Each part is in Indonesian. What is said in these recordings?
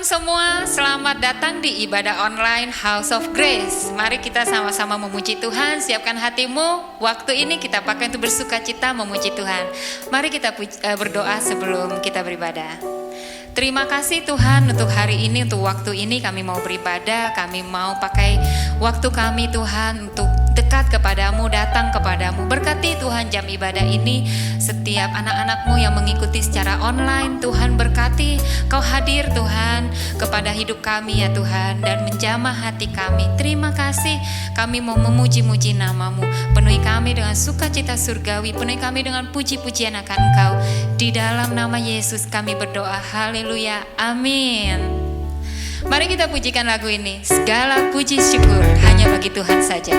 semua, selamat datang di ibadah online House of Grace. Mari kita sama-sama memuji Tuhan. Siapkan hatimu. Waktu ini kita pakai untuk bersuka cita memuji Tuhan. Mari kita berdoa sebelum kita beribadah. Terima kasih Tuhan untuk hari ini, untuk waktu ini kami mau beribadah. Kami mau pakai waktu kami Tuhan untuk dekat kepadamu, datang kepadamu. Berkati Tuhan jam ibadah ini, setiap anak-anakmu yang mengikuti secara online. Tuhan berkati, Kau hadir Tuhan kepada hidup kami ya Tuhan, dan menjamah hati kami. Terima kasih, kami mau memuji-muji namamu. Penuhi kami dengan sukacita surgawi, penuhi kami dengan puji-pujian akan Engkau. Di dalam nama Yesus kami berdoa, haleluya, amin. Mari kita pujikan lagu ini. Segala puji syukur hanya bagi Tuhan saja.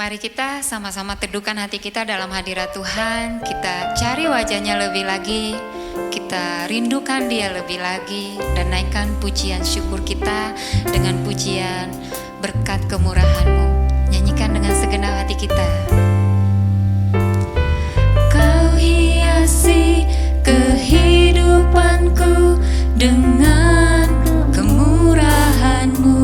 Mari kita sama-sama teduhkan hati kita dalam hadirat Tuhan. Kita cari wajahnya lebih lagi, kita rindukan Dia lebih lagi, dan naikkan pujian syukur kita dengan pujian berkat kemurahan-Mu. Nyanyikan dengan segenap hati kita. Kau hiasi kehidupanku dengan kemurahan-Mu.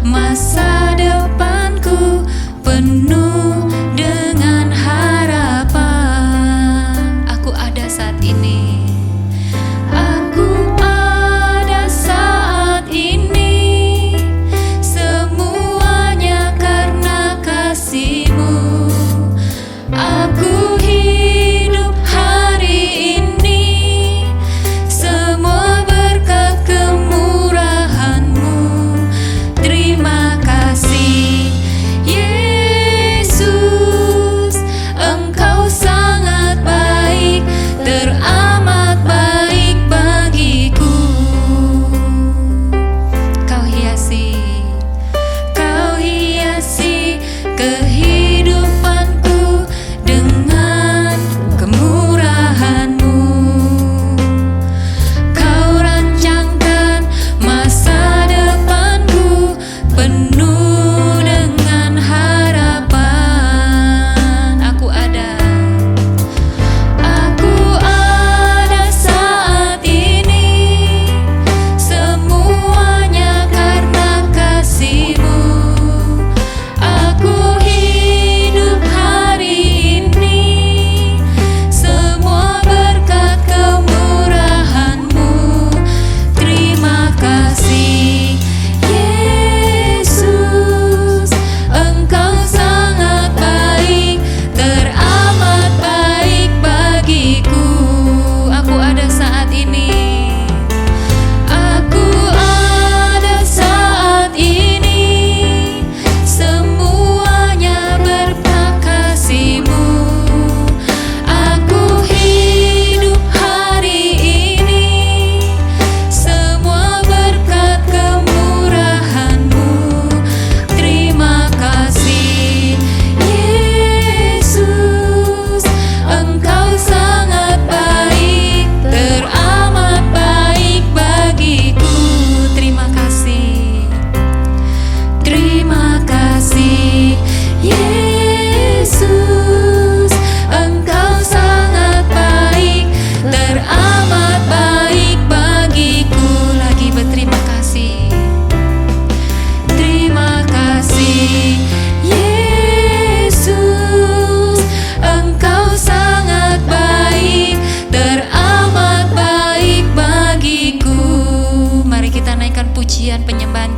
Masa depanku penuh dengan harapan. Aku ada saat ini. Aku ada saat ini. Semuanya karena kasih-Mu. Aku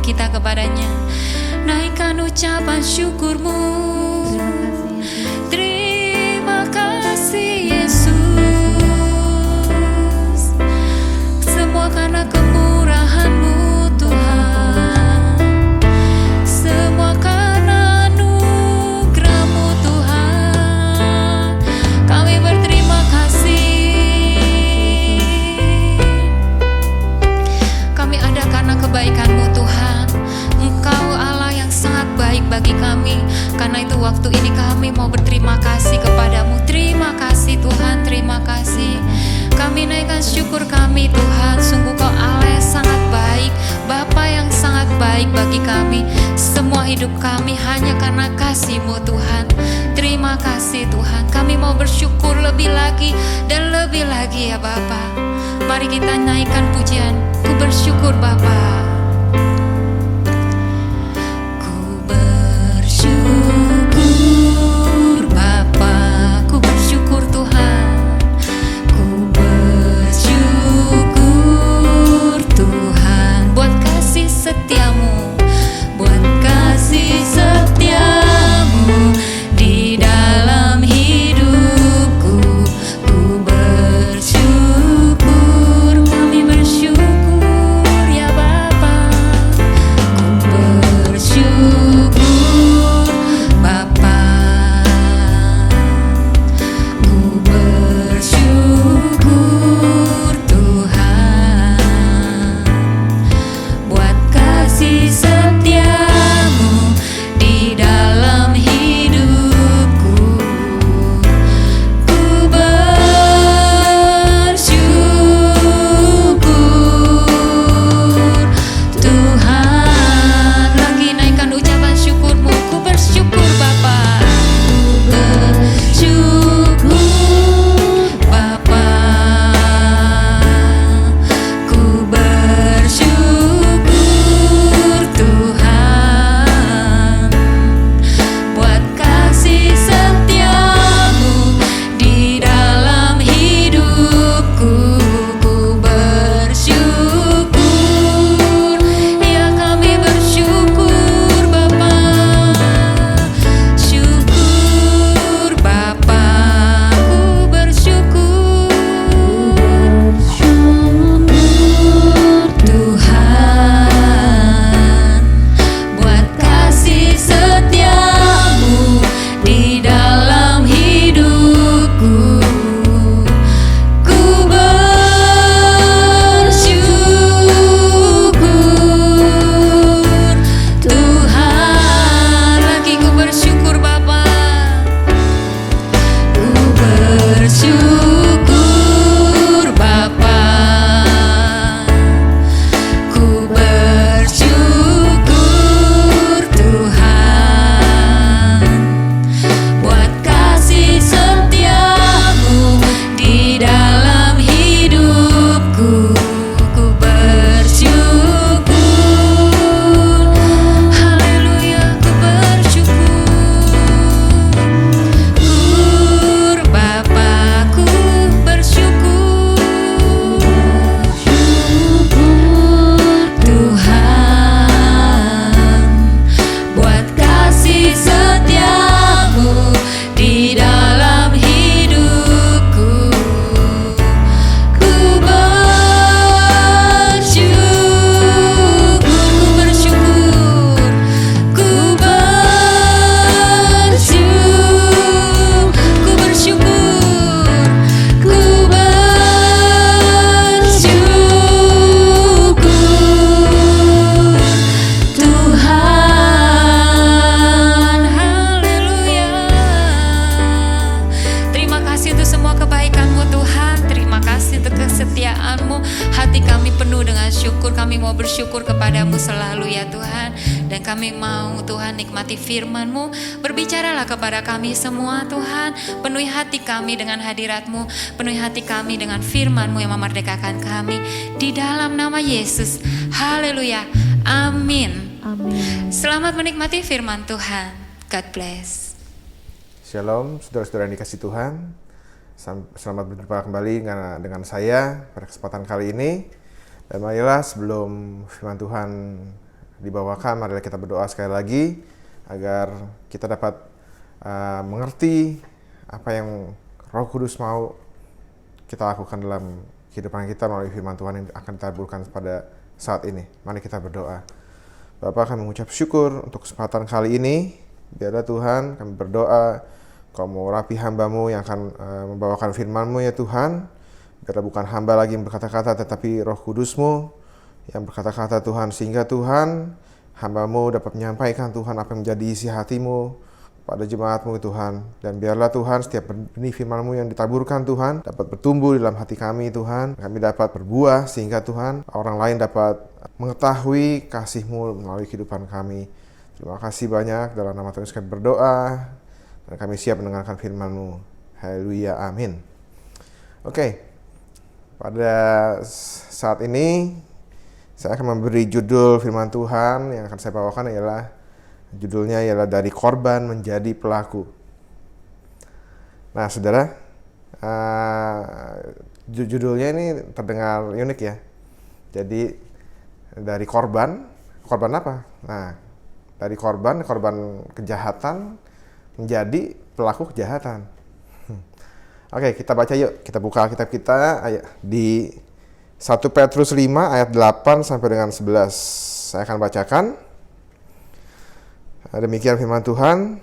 kita kepadanya. Naikkan ucapan syukurmu. Terima kasih Yesus, semua karena kemurahan-Mu Tuhan, semua karena anugerah-Mu Tuhan. Kami berterima kasih. Kami ada karena kebaikan-Mu Tuhan. Engkau Allah yang sangat baik bagi kami. Karena itu waktu ini kami mau berterima kasih kepadamu. Terima kasih Tuhan, terima kasih. Kami naikkan syukur kami Tuhan. Sungguh Kau Allah yang sangat baik, Bapa yang sangat baik bagi kami. Semua hidup kami hanya karena kasih-Mu Tuhan. Terima kasih Tuhan. Kami mau bersyukur lebih lagi dan lebih lagi ya Bapa. Mari kita naikkan pujian. Ku bersyukur Bapa. Bersyukur Bapa, ku bersyukur Tuhan, ku bersyukur Tuhan buat kasih setiamu, buat kasih setiamu di dalam hidupku. Ku bersyukur, kami bersyukur ya Bapa. Ku bersyukur Bapa, ku bersyukur Tuhan buat kasih setiamu di dalam hidupku. Ku bersyukur Tuhan. Lagi naikkan ucapan syukurmu. Ku bersyukur Bapa. Ku bersyukur Bapa. Ku bersyukur Tuhan buat kasih setiamu di dalam hidupku. Ku bersyukur, ya kami bersyukur Bapa. Syukur Bapa, ku bersyukur Tuhan buat kasih setiamu di dalam hidupku. Ku bersyukur Tuhan. Lagi ku bersyukur Bapa. Ku bersyukur Bapa. Ku bersyukur Tuhan buat kasih setiamu di dalam hidupku. Ku bersyukur, haleluya, ku bersyukur Bapa, ku bersyukur Tuhan buat kasih setiamu di dalam hidupku. Ku bersyukur, ku bersyukur, ku bersyukur, ku bersyukur Tuhan. Haleluya. Terima kasih untuk semua kebaikan-Mu Tuhan. Terima kasih untuk kesetiaan-Mu. Hati kami penuh dengan syukur. Kami mau bersyukur kepadamu selalu ya Tuhan. Dan kami mau Tuhan nikmati firman-Mu. Berbicaralah kepada kami semua Tuhan. Penuhi hati kami dengan hadirat-Mu. Penuhi hati kami dengan firman-Mu yang memerdekakan kami. Di dalam nama Yesus. Haleluya. Amin. Amin. Selamat menikmati firman Tuhan. God bless. Shalom, saudara-saudara yang dikasih Tuhan. Selamat berjumpa kembali dengan saya pada kesempatan kali ini. Dan marilah sebelum firman Tuhan dibawakan. Marilah kita berdoa sekali lagi agar kita dapat mengerti apa yang Roh Kudus mau kita lakukan dalam kehidupan kita melalui firman Tuhan yang akan ditaburkan pada saat ini. Mari kita berdoa. Bapa, kami mengucap syukur untuk kesempatan kali ini. Biarlah Tuhan, kami berdoa Kau mau rapi hamba-Mu yang akan membawakan firman-Mu ya Tuhan. Biarlah bukan hamba lagi yang berkata-kata, tetapi Roh Kudus-Mu yang berkata-kata Tuhan, sehingga Tuhan, hamba-Mu dapat menyampaikan Tuhan apa yang menjadi isi hati-Mu pada jemaat-Mu Tuhan. Dan biarlah Tuhan, setiap benih firman-Mu yang ditaburkan Tuhan dapat bertumbuh dalam hati kami Tuhan. Kami dapat berbuah sehingga Tuhan, orang lain dapat mengetahui kasih-Mu melalui kehidupan kami. Terima kasih banyak, dalam nama Tuhan kami berdoa dan kami siap mendengarkan firman-Mu. Haleluya, amin. Oke, pada saat ini saya akan memberi judul firman Tuhan yang akan saya bawakan judulnya ialah dari korban menjadi pelaku. Nah, saudara, judulnya ini terdengar unik ya. Jadi dari korban apa? Nah, dari korban kejahatan menjadi pelaku kejahatan. Oke, kita baca yuk. Kita buka kitab kita di 1 Petrus 5 ayat 8 sampai dengan 11. Saya akan bacakan. Demikian firman Tuhan,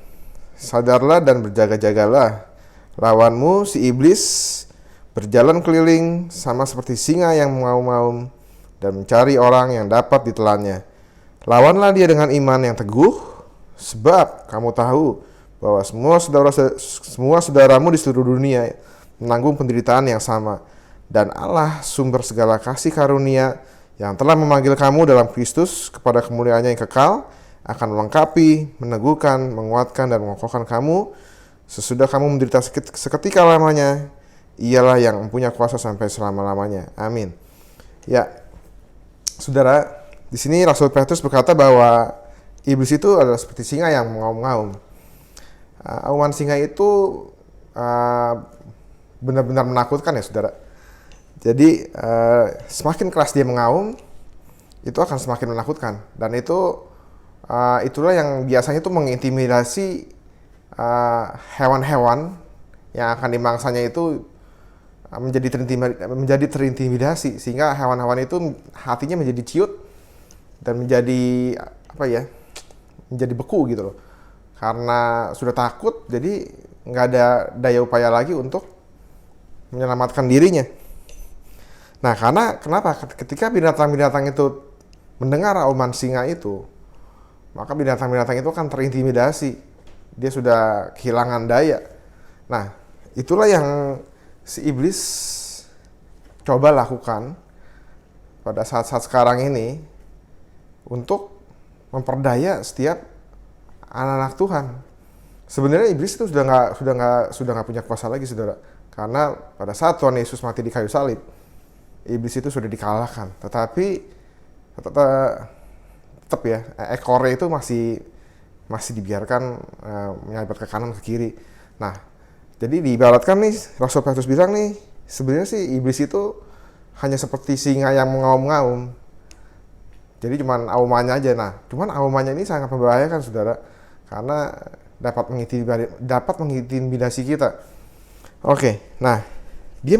sadarlah dan berjaga-jagalah. Lawanmu si iblis berjalan keliling sama seperti singa yang mengaum-ngaum dan mencari orang yang dapat ditelannya. Lawanlah dia dengan iman yang teguh, sebab kamu tahu bahwa semua saudaramu di seluruh dunia menanggung penderitaan yang sama. Dan Allah sumber segala kasih karunia yang telah memanggil kamu dalam Kristus kepada kemuliaannya yang kekal, akan melengkapi, meneguhkan, menguatkan, dan mengokohkan kamu sesudah kamu menderita seketika lamanya. Ialah yang mempunyai kuasa sampai selama-lamanya. Amin. Ya, saudara, di sini Rasul Petrus berkata bahwa iblis itu adalah seperti singa yang mengaum-ngaum. Auman singa itu benar-benar menakutkan ya, saudara. Jadi semakin keras dia mengaum, itu akan semakin menakutkan. Dan itulah yang biasanya itu mengintimidasi hewan-hewan yang akan dimangsanya itu menjadi terintimidasi, sehingga hewan-hewan itu hatinya menjadi ciut dan menjadi menjadi beku gitu loh. Karena sudah takut, jadi nggak ada daya upaya lagi untuk menyelamatkan dirinya. Nah, kenapa? Ketika binatang-binatang itu mendengar auman singa itu, maka binatang-binatang itu akan terintimidasi. Dia sudah kehilangan daya. Nah, itulah yang si iblis coba lakukan pada saat-saat sekarang ini untuk memperdaya setiap anak-anak Tuhan. Sebenarnya iblis itu sudah nggak punya kuasa lagi, saudara. Karena pada saat Tuhan Yesus mati di kayu salib, iblis itu sudah dikalahkan. Tetapi tetap ya, ekornya itu masih dibiarkan menyambar ke kanan ke kiri. Nah, jadi diibaratkan nih, Rasul Petrus bilang nih, sebenarnya sih iblis itu hanya seperti singa yang mengaum-ngaum. Jadi cuman aumannya aja. Nah, cuman aumannya ini sangat membahayakan, saudara, karena dapat mengintimidasi kita. Oke, nah dia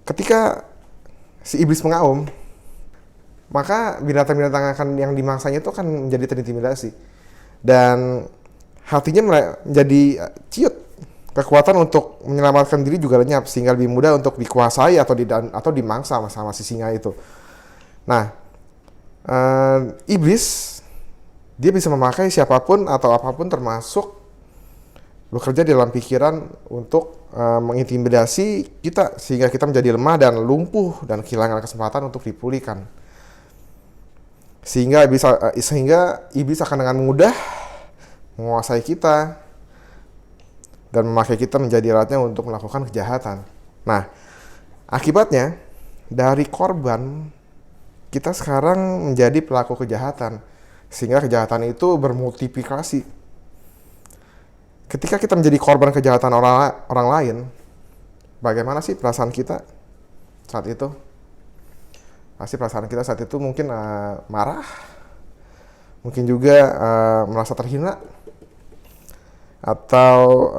ketika si iblis mengaum, maka binatang-binatang yang dimangsanya itu akan menjadi terintimidasi dan hatinya menjadi ciut. Kekuatan untuk menyelamatkan diri juga lenyap, sehingga lebih mudah untuk dikuasai atau dimangsa sama si singa itu. Nah, iblis dia bisa memakai siapapun atau apapun, termasuk bekerja di dalam pikiran untuk mengintimidasi kita, sehingga kita menjadi lemah dan lumpuh dan kehilangan kesempatan untuk dipulihkan. Sehingga iblis akan dengan mudah menguasai kita dan memakai kita menjadi alatnya untuk melakukan kejahatan. Nah, akibatnya dari korban kita sekarang menjadi pelaku kejahatan, sehingga kejahatan itu bermultiplikasi. Ketika kita menjadi korban kejahatan orang lain, bagaimana sih perasaan kita saat itu? Pasti perasaan kita saat itu mungkin marah, mungkin juga merasa terhina, atau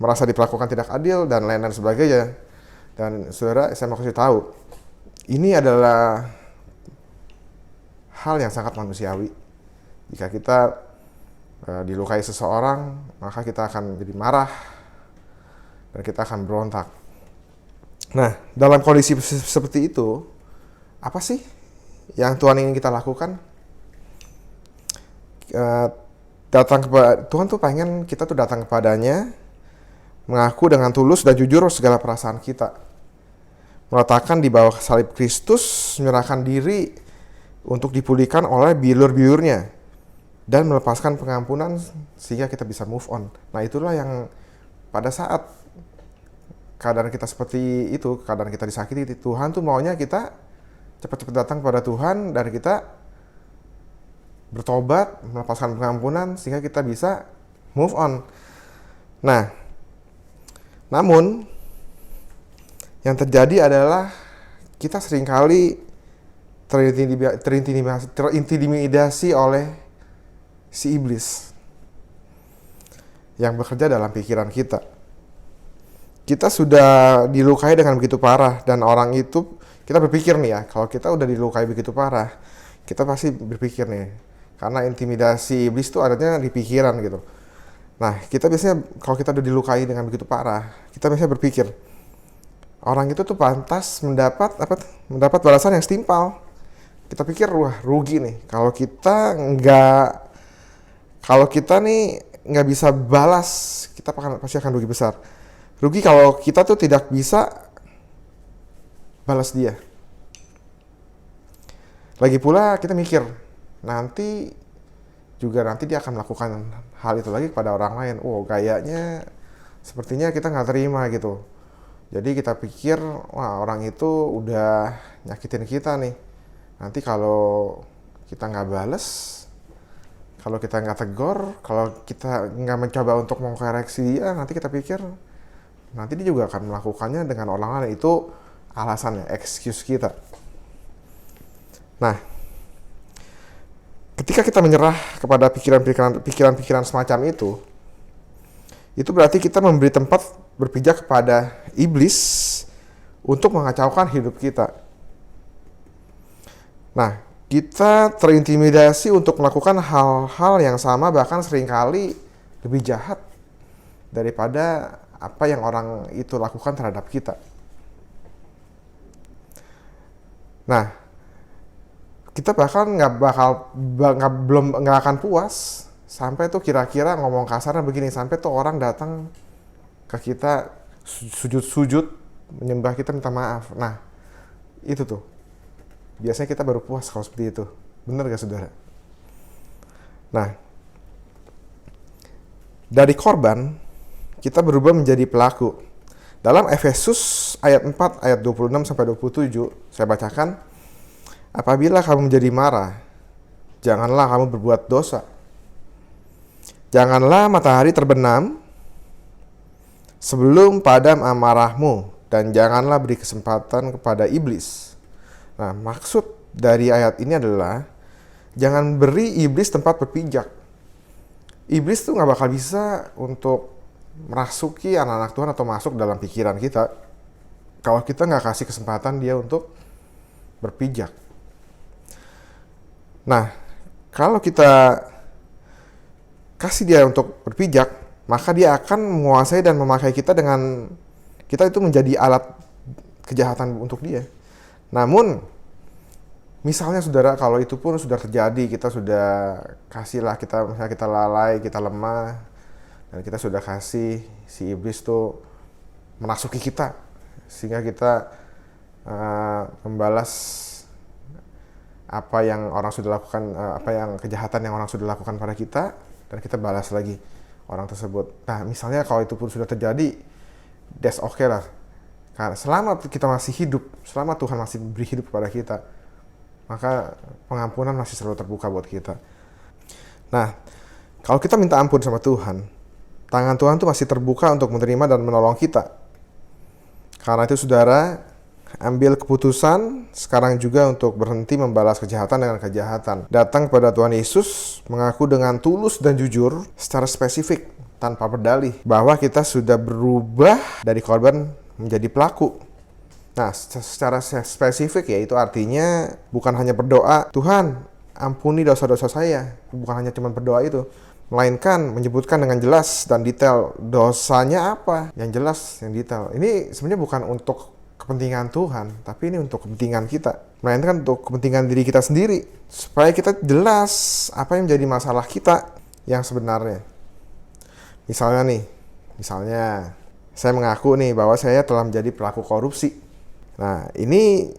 merasa diperlakukan tidak adil, dan lain-lain sebagainya. Dan saudara, saya mau kasih tahu, ini adalah hal yang sangat manusiawi. Jika kita dilukai seseorang, maka kita akan jadi marah, dan kita akan berontak. Nah, dalam kondisi seperti itu, apa sih yang Tuhan ingin kita lakukan? Datang kepada Tuhan tuh pengen kita tuh datang kepadanya, mengaku dengan tulus dan jujur segala perasaan kita, meletakkan di bawah salib Kristus, menyerahkan diri untuk dipulihkan oleh bilur-bilurnya, dan melepaskan pengampunan sehingga kita bisa move on. Nah, itulah yang pada saat keadaan kita seperti itu, keadaan kita disakiti, Tuhan tuh maunya kita cepat-cepat datang kepada Tuhan dan kita bertobat, melepaskan pengampunan sehingga kita bisa move on. Nah, namun yang terjadi adalah kita seringkali terintimidasi oleh si iblis yang bekerja dalam pikiran kita. Kita sudah dilukai dengan begitu parah, dan orang itu, kita berpikir nih ya, kalau kita udah dilukai begitu parah, kita pasti berpikir nih, karena intimidasi iblis itu adanya di pikiran gitu. Nah, kita biasanya kalau kita udah dilukai dengan begitu parah, kita biasanya berpikir, orang itu tuh pantas mendapat balasan yang setimpal. Kita pikir, wah rugi nih kalau kita nih nggak bisa balas, kita pasti akan rugi besar. Rugi kalau kita tuh tidak bisa balas dia. Lagi pula kita mikir, nanti dia akan melakukan hal itu lagi kepada orang lain. Oh, gayanya sepertinya kita nggak terima gitu. Jadi kita pikir, wah orang itu udah nyakitin kita nih. Nanti kalau kita nggak bales, kalau kita nggak tegur, kalau kita nggak mencoba untuk mengkoreksi dia, nanti kita pikir nanti dia juga akan melakukannya dengan orang lain. Itu alasannya, excuse kita. Nah, ketika kita menyerah kepada pikiran-pikiran semacam itu berarti kita memberi tempat berpijak kepada iblis untuk mengacaukan hidup kita. Nah, kita terintimidasi untuk melakukan hal-hal yang sama, bahkan seringkali lebih jahat daripada apa yang orang itu lakukan terhadap kita. Nah, kita bahkan nggak akan puas sampai tuh kira-kira ngomong kasarnya begini, sampai tuh orang datang ke kita sujud menyembah kita, minta maaf. Nah, itu tuh biasanya kita baru puas kalau seperti itu. Bener gak saudara? Nah, dari korban kita berubah menjadi pelaku. Dalam Efesus ayat 4 ayat 26 sampai 27 saya bacakan, apabila kamu menjadi marah, janganlah kamu berbuat dosa. Janganlah matahari terbenam sebelum padam amarahmu, dan janganlah beri kesempatan kepada iblis. Nah, maksud dari ayat ini adalah jangan beri iblis tempat berpijak. Iblis tuh gak bakal bisa untuk merasuki anak-anak Tuhan atau masuk dalam pikiran kita kalau kita gak kasih kesempatan dia untuk berpijak. Nah, kalau kita kasih dia untuk berpijak, maka dia akan menguasai dan memakai kita dengan kita itu menjadi alat kejahatan untuk dia. Namun, misalnya saudara, kalau itu pun sudah terjadi, kita sudah kasihlah, misalnya kita lalai, kita lemah, dan kita sudah kasih si iblis tuh merasuki kita, sehingga kita membalas apa yang orang sudah lakukan, kejahatan yang orang sudah lakukan pada kita, dan kita balas lagi orang tersebut. Nah, misalnya kalau itu pun sudah terjadi, that's okay lah. Karena selama kita masih hidup, selama Tuhan masih beri hidup kepada kita, maka pengampunan masih selalu terbuka buat kita. Nah, kalau kita minta ampun sama Tuhan, tangan Tuhan tuh masih terbuka untuk menerima dan menolong kita. Karena itu saudara, ambil keputusan sekarang juga untuk berhenti membalas kejahatan dengan kejahatan. Datang kepada Tuhan Yesus, mengaku dengan tulus dan jujur secara spesifik tanpa berdalih bahwa kita sudah berubah dari korban menjadi pelaku. Nah, secara spesifik ya itu artinya bukan hanya berdoa, Tuhan ampuni dosa-dosa saya. Bukan hanya cuma berdoa itu, melainkan menyebutkan dengan jelas dan detail dosanya apa, yang jelas, yang detail. Ini sebenarnya bukan untuk kepentingan Tuhan, tapi ini untuk kepentingan kita, melainkan untuk kepentingan diri kita sendiri, supaya kita jelas apa yang menjadi masalah kita yang sebenarnya. Misalnya saya mengaku nih bahwa saya telah menjadi pelaku korupsi. Nah, ini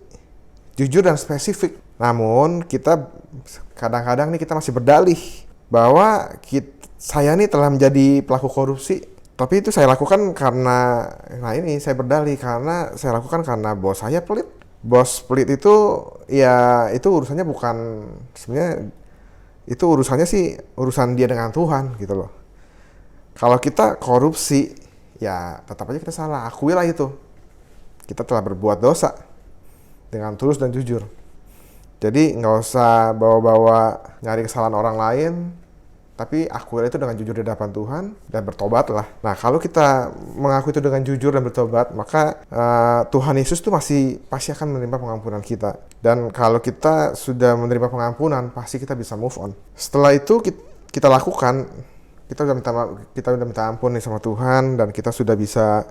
jujur dan spesifik. Namun kita kadang-kadang nih kita masih berdalih bahwa saya nih telah menjadi pelaku korupsi. Tapi itu saya lakukan karena, saya berdalih karena saya lakukan karena bos saya pelit. Bos pelit itu, ya itu urusannya bukan, sebenarnya itu urusan dia dengan Tuhan gitu loh. Kalau kita korupsi, ya tetap aja kita salah, akuilah itu. Kita telah berbuat dosa dengan tulus dan jujur. Jadi nggak usah bawa-bawa nyari kesalahan orang lain, tapi akuilah itu dengan jujur di hadapan Tuhan dan bertobatlah. Nah, kalau kita mengaku itu dengan jujur dan bertobat, maka Tuhan Yesus tuh pasti akan menerima pengampunan kita. Dan kalau kita sudah menerima pengampunan, pasti kita bisa move on. Setelah itu kita lakukan, kita udah minta ampun nih sama Tuhan dan kita sudah bisa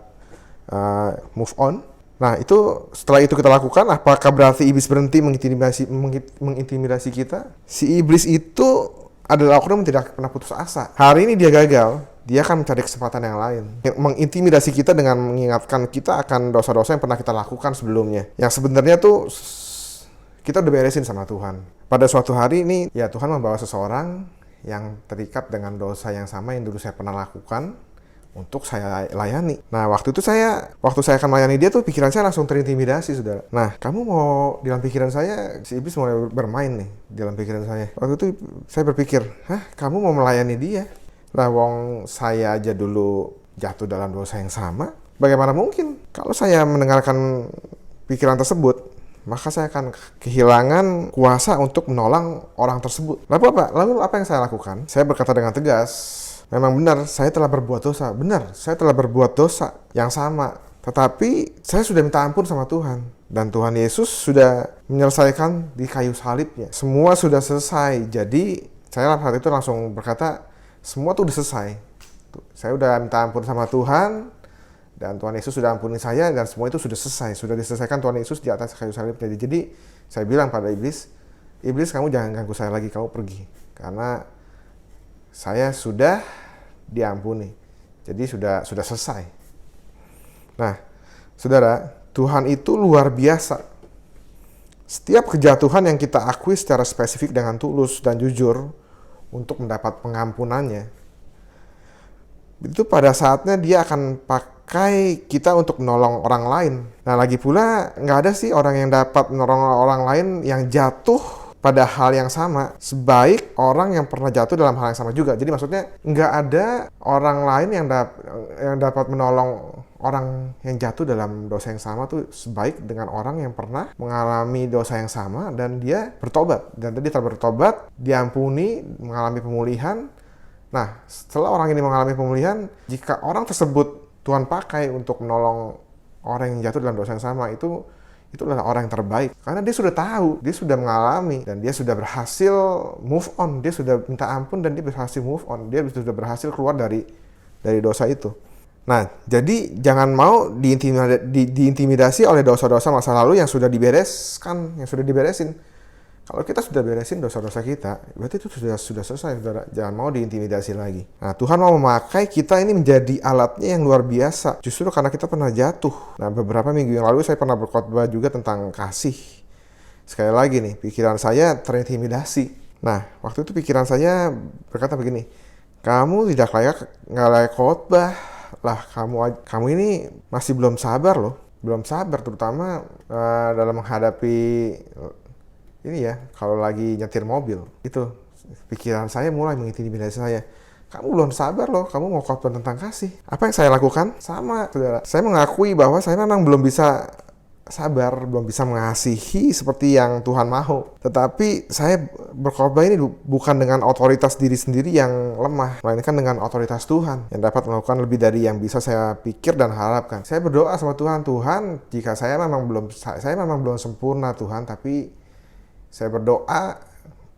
move on. Nah, setelah itu kita lakukan, apakah berarti iblis berhenti mengintimidasi kita? Si iblis itu adalah oknum yang tidak pernah putus asa. Hari ini dia gagal, dia akan mencari kesempatan yang lain. Mengintimidasi kita dengan mengingatkan kita akan dosa-dosa yang pernah kita lakukan sebelumnya. Yang sebenarnya tuh kita udah beresin sama Tuhan. Pada suatu hari ini, ya Tuhan membawa seseorang yang terikat dengan dosa yang sama yang dulu saya pernah lakukan untuk saya layani. Nah, waktu saya akan melayani dia tuh pikiran saya langsung terintimidasi, saudara. Nah, kamu mau, dalam pikiran saya, si iblis mulai bermain nih dalam pikiran saya. Waktu itu saya berpikir, kamu mau melayani dia? Nah, wong saya aja dulu jatuh dalam dosa yang sama. Bagaimana mungkin? Kalau saya mendengarkan pikiran tersebut, maka saya akan kehilangan kuasa untuk menolong orang tersebut. Lalu apa yang saya lakukan? Saya berkata dengan tegas, memang benar, saya telah berbuat dosa. Benar, saya telah berbuat dosa yang sama. Tetapi saya sudah minta ampun sama Tuhan. Dan Tuhan Yesus sudah menyelesaikan di kayu salibnya. Semua sudah selesai. Jadi saya saat itu langsung berkata, semua tuh udah selesai. Saya udah minta ampun sama Tuhan. Dan Tuhan Yesus sudah ampuni saya. Dan semua itu sudah selesai. Sudah diselesaikan Tuhan Yesus di atas kayu salibnya. Jadi saya bilang pada iblis, kamu jangan ganggu saya lagi, kamu pergi. Karena saya sudah diampuni. Jadi sudah selesai. Nah, saudara, Tuhan itu luar biasa. Setiap kejatuhan yang kita akui secara spesifik dengan tulus dan jujur untuk mendapat pengampunannya, itu pada saatnya dia akan pakai kita untuk menolong orang lain. Nah, lagi pula nggak ada sih orang yang dapat menolong orang lain yang jatuh pada hal yang sama sebaik orang yang pernah jatuh dalam hal yang sama juga. Jadi maksudnya nggak ada orang lain yang dapat menolong orang yang jatuh dalam dosa yang sama tuh sebaik dengan orang yang pernah mengalami dosa yang sama dan dia bertobat. Dan dia telah bertobat, diampuni, mengalami pemulihan. Nah, setelah orang ini mengalami pemulihan, jika orang tersebut Tuhan pakai untuk menolong orang yang jatuh dalam dosa yang sama, itu adalah orang yang terbaik. Karena dia sudah tahu, dia sudah mengalami, dan dia sudah berhasil move on. Dia sudah minta ampun dan dia berhasil move on. Dia sudah berhasil keluar dari dosa itu. Nah, jadi jangan mau diintimidasi oleh dosa-dosa masa lalu yang sudah diberesin. Kalau kita sudah beresin dosa-dosa kita, berarti itu sudah selesai, saudara. Jangan mau diintimidasi lagi. Nah, Tuhan mau memakai kita ini menjadi alatnya yang luar biasa. Justru karena kita pernah jatuh. Nah, beberapa minggu yang lalu saya pernah berkhotbah juga tentang kasih. Sekali lagi nih, pikiran saya terintimidasi. Nah, waktu itu pikiran saya berkata begini, kamu nggak layak khotbah. Lah, kamu ini masih belum sabar loh. Belum sabar, terutama dalam menghadapi ini ya, kalau lagi nyetir mobil, itu pikiran saya mulai mengintimidasi saya. Kamu belum sabar loh, kamu mau khotbah tentang kasih. Apa yang saya lakukan? Sama, saudara. Saya mengakui bahwa saya memang belum bisa sabar, belum bisa mengasihi seperti yang Tuhan mau. Tetapi saya berkhotbah ini bukan dengan otoritas diri sendiri yang lemah, melainkan dengan otoritas Tuhan yang dapat melakukan lebih dari yang bisa saya pikir dan harapkan. Saya berdoa sama Tuhan, Tuhan, jika saya memang belum sempurna Tuhan, tapi saya berdoa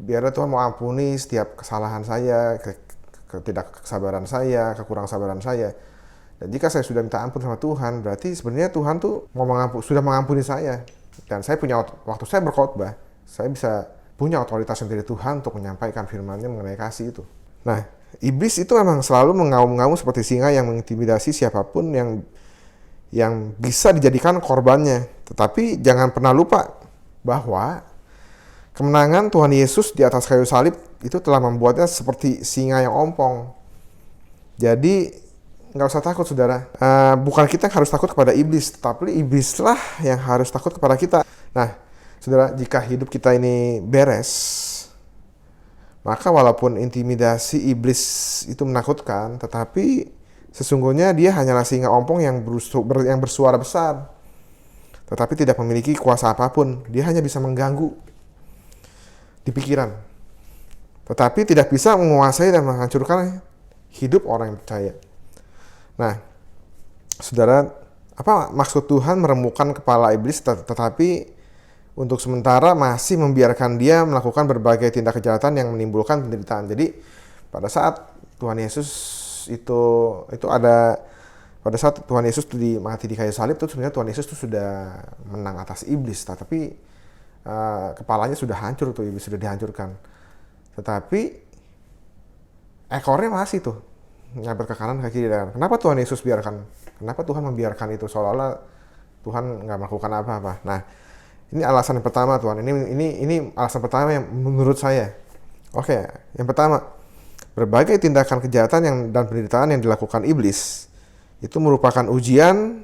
biarlah Tuhan mau ampuni setiap kesalahan saya, ketidaksabaran saya, kekurang sabaran saya. Dan jika saya sudah minta ampun sama Tuhan, berarti sebenarnya Tuhan tuh sudah mengampuni saya. Dan saya punya, waktu saya berkhotbah, saya bisa punya otoritas yang dari Tuhan untuk menyampaikan firman-Nya mengenai kasih itu. Nah, iblis itu memang selalu mengaum-ngaum seperti singa yang mengintimidasi siapapun yang bisa dijadikan korbannya. Tetapi jangan pernah lupa bahwa kemenangan Tuhan Yesus di atas kayu salib itu telah membuatnya seperti singa yang ompong. Jadi nggak usah takut, saudara. Bukan kita yang harus takut kepada iblis, tetapi iblislah yang harus takut kepada kita. Nah, saudara, jika hidup kita ini beres, maka walaupun intimidasi iblis itu menakutkan, tetapi sesungguhnya dia hanyalah singa ompong yang bersuara besar, tetapi tidak memiliki kuasa apapun. Dia hanya bisa mengganggu di pikiran, tetapi tidak bisa menguasai dan menghancurkan hidup orang yang percaya. Nah, saudara, apa maksud Tuhan meremukkan kepala iblis tetapi untuk sementara masih membiarkan dia melakukan berbagai tindak kejahatan yang menimbulkan penderitaan? Jadi pada saat Tuhan Yesus pada saat Tuhan Yesus mati di kayu salib itu sebenarnya Tuhan Yesus itu sudah menang atas iblis, tapi kepalanya sudah hancur tuh, iblis sudah dihancurkan. Tetapi ekornya masih tuh nyabet ke kanan ke kiri. Dan kenapa Tuhan Yesus biarkan? Kenapa Tuhan membiarkan itu seolah-olah Tuhan nggak melakukan apa-apa? Nah, ini alasan yang pertama, Tuhan. Ini alasan pertama yang menurut saya. Oke, yang pertama, berbagai tindakan kejahatan dan penderitaan yang dilakukan iblis itu merupakan ujian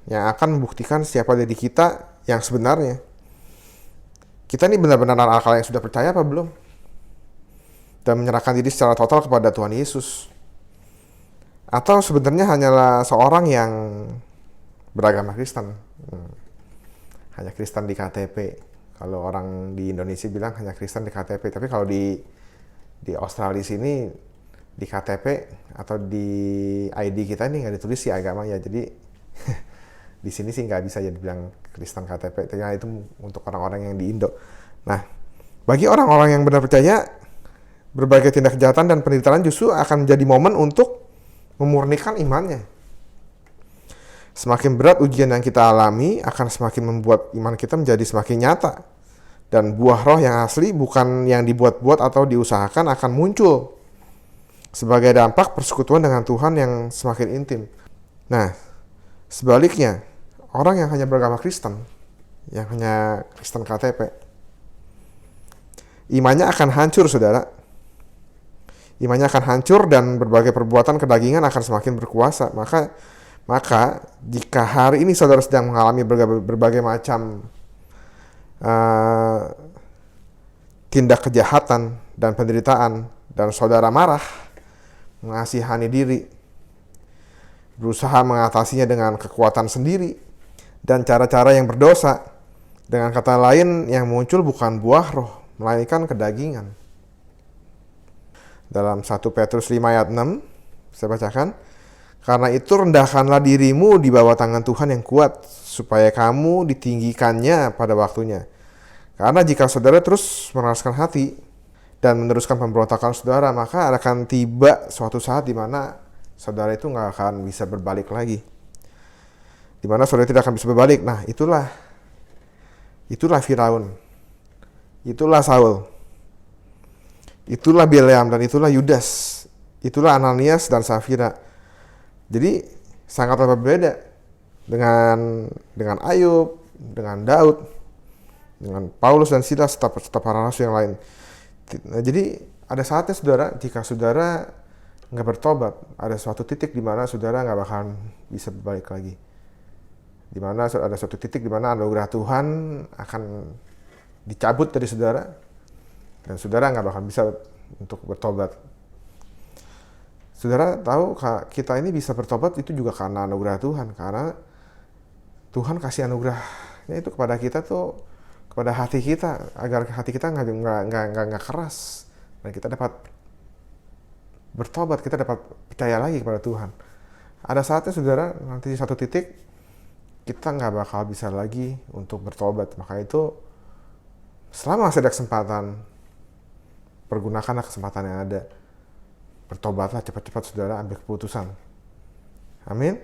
yang akan membuktikan siapa diri kita yang sebenarnya. Kita ini benar-benar akal yang sudah percaya apa belum? Dan menyerahkan diri secara total kepada Tuhan Yesus. Atau sebenarnya hanyalah seorang yang beragama Kristen. Hanya Kristen di KTP. Kalau orang di Indonesia bilang hanya Kristen di KTP. Tapi kalau di Australia sini, di KTP atau di ID kita ini nggak ditulis sih agama ya. Jadi di sini sih nggak bisa ya dibilang Kristen KTP. Tapi itu untuk orang-orang yang di Indo. Nah, bagi orang-orang yang benar percaya, berbagai tindak kejahatan dan penderitaan justru akan menjadi momen untuk memurnikan imannya. Semakin berat ujian yang kita alami akan semakin membuat iman kita menjadi semakin nyata. Dan buah roh yang asli, bukan yang dibuat-buat atau diusahakan, akan muncul sebagai dampak persekutuan dengan Tuhan yang semakin intim. Nah, sebaliknya, orang yang hanya beragama Kristen, yang hanya Kristen KTP, imannya akan hancur, saudara. Imannya akan hancur dan berbagai perbuatan kedagingan akan semakin berkuasa. Maka jika hari ini saudara sedang mengalami berbagai macam tindak kejahatan dan penderitaan, dan saudara marah, mengasihani diri, berusaha mengatasinya dengan kekuatan sendiri, dan cara-cara yang berdosa, dengan kata lain yang muncul bukan buah roh, melainkan kedagingan. Dalam 1 Petrus 5 ayat 6, saya bacakan, karena itu rendahkanlah dirimu di bawah tangan Tuhan yang kuat, supaya kamu ditinggikannya pada waktunya. Karena jika saudara terus meraskan hati dan meneruskan pemberontakan saudara, maka akan tiba suatu saat di mana saudara itu nggak akan bisa berbalik lagi. Di mana saudara tidak akan bisa berbalik. Nah, itulah Firaun, itulah Saul, itulah Bileam, dan itulah Yudas, itulah Ananias dan Safira. Jadi sangatlah berbeda dengan Ayub, dengan Daud, dengan Paulus dan Silas, serta para rasul yang lain. Nah, jadi ada saatnya saudara, jika saudara nggak bertobat, ada suatu titik di mana saudara nggak bakalan bisa berbalik lagi. Di mana ada suatu titik di mana anugerah Tuhan akan dicabut dari saudara, dan saudara nggak bakal bisa untuk bertobat. Saudara tahu, kita ini bisa bertobat itu juga karena anugerah Tuhan, karena Tuhan kasih anugerahnya itu kepada kita tuh, kepada hati kita, agar hati kita nggak keras dan kita dapat bertobat, kita dapat percaya lagi kepada Tuhan. Ada saatnya saudara, nanti di satu titik kita nggak bakal bisa lagi untuk bertobat. Maka itu selama masih ada kesempatan, pergunakanlah kesempatan yang ada. Bertobatlah cepat-cepat saudara, ambil keputusan. Amin.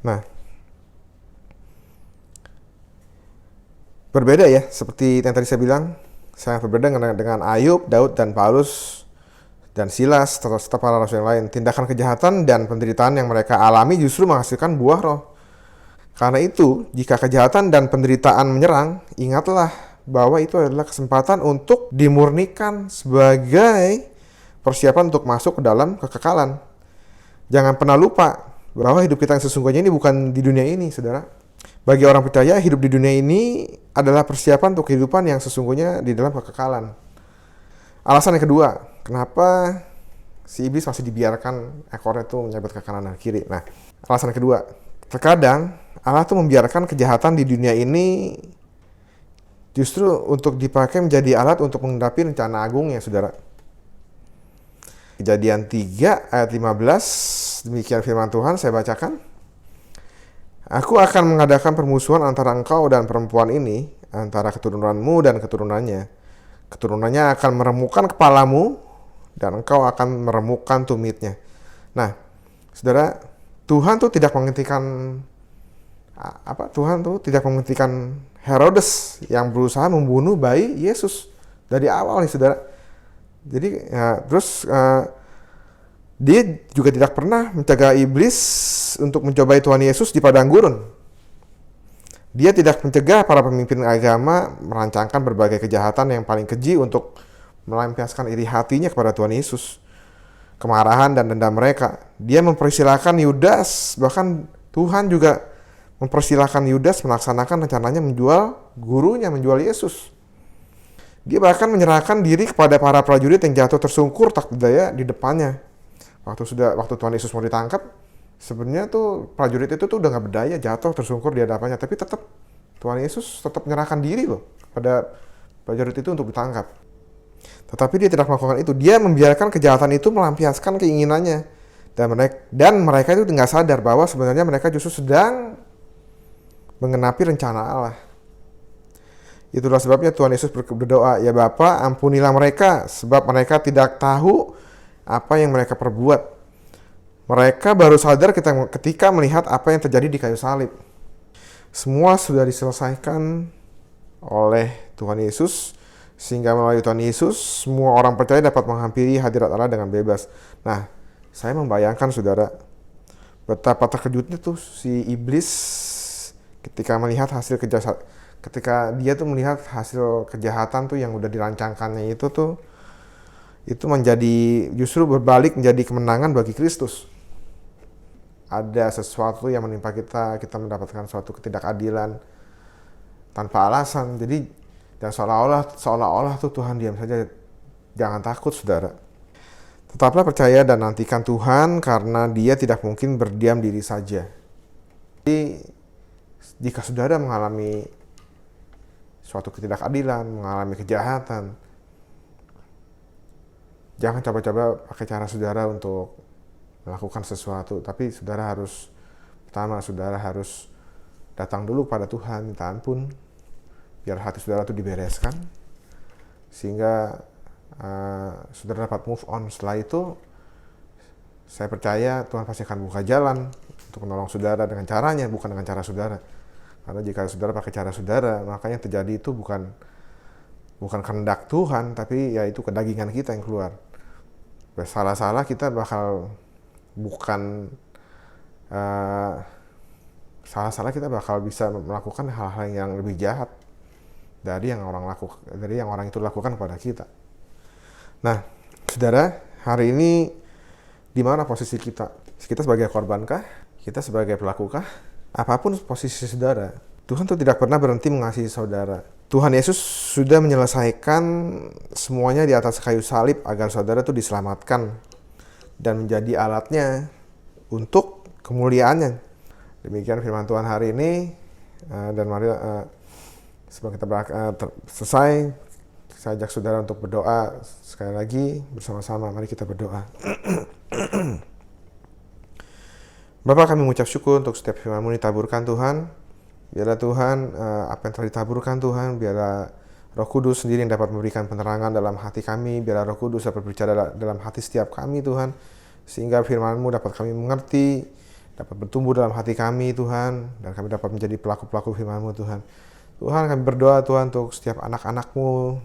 Nah, berbeda ya, seperti yang tadi saya bilang, sangat berbeda dengan Ayub, Daud, dan Paulus, dan Silas, serta para rasul yang lain. Tindakan kejahatan dan penderitaan yang mereka alami justru menghasilkan buah roh. Karena itu, jika kejahatan dan penderitaan menyerang, ingatlah bahwa itu adalah kesempatan untuk dimurnikan sebagai persiapan untuk masuk ke dalam kekekalan. Jangan pernah lupa bahwa hidup kita yang sesungguhnya ini bukan di dunia ini, saudara. Bagi orang percaya, hidup di dunia ini adalah persiapan untuk kehidupan yang sesungguhnya di dalam kekekalan. Alasan yang kedua, kenapa si iblis masih dibiarkan ekornya itu menyabet ke kanan dan kiri. Nah, alasan yang kedua, terkadang Allah tuh membiarkan kejahatan di dunia ini justru untuk dipakai menjadi alat untuk menghadapi rencana agungnya, saudara. Kejadian 3 ayat 15, demikian firman Tuhan, saya bacakan. Aku akan mengadakan permusuhan antara engkau dan perempuan ini, antara keturunanmu dan keturunannya. Keturunannya akan meremukkan kepalamu, dan engkau akan meremukkan tumitnya. Nah, saudara, Tuhan tuh tidak menghentikan Herodes yang berusaha membunuh bayi Yesus dari awal nih, saudara. Jadi dia juga tidak pernah mencegah iblis untuk mencobai Tuhan Yesus di padang gurun. Dia tidak mencegah para pemimpin agama merancangkan berbagai kejahatan yang paling keji untuk melampiaskan iri hatinya kepada Tuhan Yesus. Kemarahan dan dendam mereka. Dia mempersilahkan Yudas, bahkan Tuhan juga mempersilahkan Yudas melaksanakan rencananya menjual gurunya, menjual Yesus. Dia bahkan menyerahkan diri kepada para prajurit yang jatuh tersungkur tak berdaya di depannya. Waktu Tuhan Yesus mau ditangkap, sebenarnya tuh prajurit itu tuh udah nggak berdaya, jatuh tersungkur di hadapannya, tapi tetap Tuhan Yesus tetap menyerahkan diri loh pada prajurit itu untuk ditangkap. Tetapi dia tidak melakukan itu. Dia membiarkan kejahatan itu melampiaskan keinginannya, dan mereka itu nggak sadar bahwa sebenarnya mereka justru sedang mengenapi rencana Allah. Itulah sebabnya Tuhan Yesus berdoa, ya Bapa, ampunilah mereka, sebab mereka tidak tahu apa yang mereka perbuat. Mereka baru sadar ketika melihat apa yang terjadi di kayu salib. Semua sudah diselesaikan oleh Tuhan Yesus, sehingga melalui Tuhan Yesus, semua orang percaya dapat menghampiri hadirat Allah dengan bebas. Nah, saya membayangkan, saudara, betapa terkejutnya tuh si iblis ketika dia tuh melihat hasil kejahatan tuh yang udah dirancangkannya itu menjadi justru berbalik menjadi kemenangan bagi Kristus. Ada sesuatu yang menimpa kita mendapatkan suatu ketidakadilan tanpa alasan. Jadi dan seolah-olah tuh Tuhan diam saja. Jangan takut, saudara. Tetaplah percaya dan nantikan Tuhan, karena Dia tidak mungkin berdiam diri saja. Jadi jika saudara mengalami suatu ketidakadilan, mengalami kejahatan, jangan coba-coba pakai cara saudara untuk melakukan sesuatu. Tapi saudara harus datang dulu pada Tuhan, minta ampun, biar hati saudara itu dibereskan, sehingga saudara dapat move on. Setelah itu, saya percaya Tuhan pasti akan buka jalan untuk menolong saudara dengan caranya, bukan dengan cara saudara. Karena jika saudara pakai cara saudara, maka yang terjadi itu bukan kehendak Tuhan, tapi ya itu kedagingan kita yang keluar. Salah-salah kita bakal bisa melakukan hal-hal yang lebih jahat dari yang orang itu lakukan kepada kita. Nah, saudara, hari ini di mana posisi kita? Kita sebagai korbankah? Kita sebagai pelakukah? Apapun posisi saudara, Tuhan tuh tidak pernah berhenti mengasihi saudara. Tuhan Yesus sudah menyelesaikan semuanya di atas kayu salib agar saudara tuh diselamatkan dan menjadi alatnya untuk kemuliaannya. Demikian firman Tuhan hari ini. Dan mari sebelum kita selesai, saya ajak saudara untuk berdoa sekali lagi bersama-sama. Mari kita berdoa. Bapa, kami mengucap syukur untuk setiap firman-Mu ditaburkan Tuhan. Biarlah Tuhan, apa yang telah ditaburkan Tuhan, biarlah Roh Kudus sendiri yang dapat memberikan penerangan dalam hati kami. Biarlah Roh Kudus dapat berbicara dalam hati setiap kami Tuhan, sehingga firman-Mu dapat kami mengerti, dapat bertumbuh dalam hati kami Tuhan, dan kami dapat menjadi pelaku-pelaku firman-Mu Tuhan. Tuhan, kami berdoa Tuhan untuk setiap anak-anak-Mu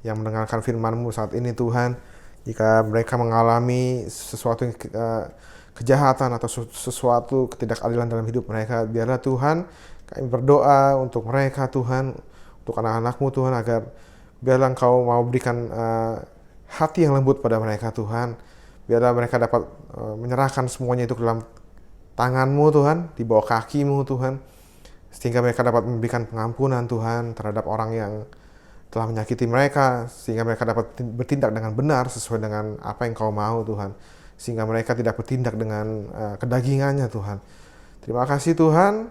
yang mendengarkan firman-Mu saat ini Tuhan, jika mereka mengalami sesuatu yang kejahatan atau sesuatu ketidakadilan dalam hidup mereka, biarlah Tuhan kami berdoa untuk mereka Tuhan, untuk anak-anak-Mu Tuhan, agar biarlah Engkau mau berikan hati yang lembut pada mereka Tuhan. Biarlah mereka dapat menyerahkan semuanya itu ke dalam tangan-Mu Tuhan, di bawah kaki-Mu Tuhan, sehingga mereka dapat memberikan pengampunan Tuhan terhadap orang yang telah menyakiti mereka, sehingga mereka dapat bertindak dengan benar sesuai dengan apa yang Kau mau Tuhan, sehingga mereka tidak bertindak dengan kedagingannya Tuhan. Terima kasih Tuhan,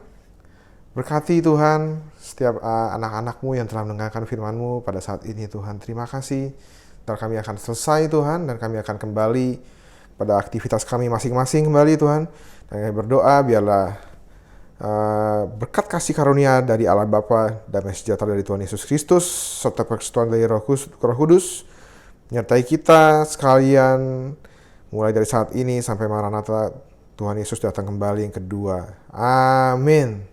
berkati Tuhan setiap anak-anak-Mu yang telah mendengarkan firman-Mu pada saat ini Tuhan. Terima kasih. Ntar kami akan selesai Tuhan, dan kami akan kembali pada aktivitas kami masing-masing kembali Tuhan. Dan kami berdoa biarlah berkat kasih karunia dari Allah Bapa, damai sejahtera dari Tuhan Yesus Kristus, serta persekutuan dari Roh Kudus menyertai kita sekalian mulai dari saat ini sampai Maranatha Tuhan Yesus datang kembali yang kedua. Amin.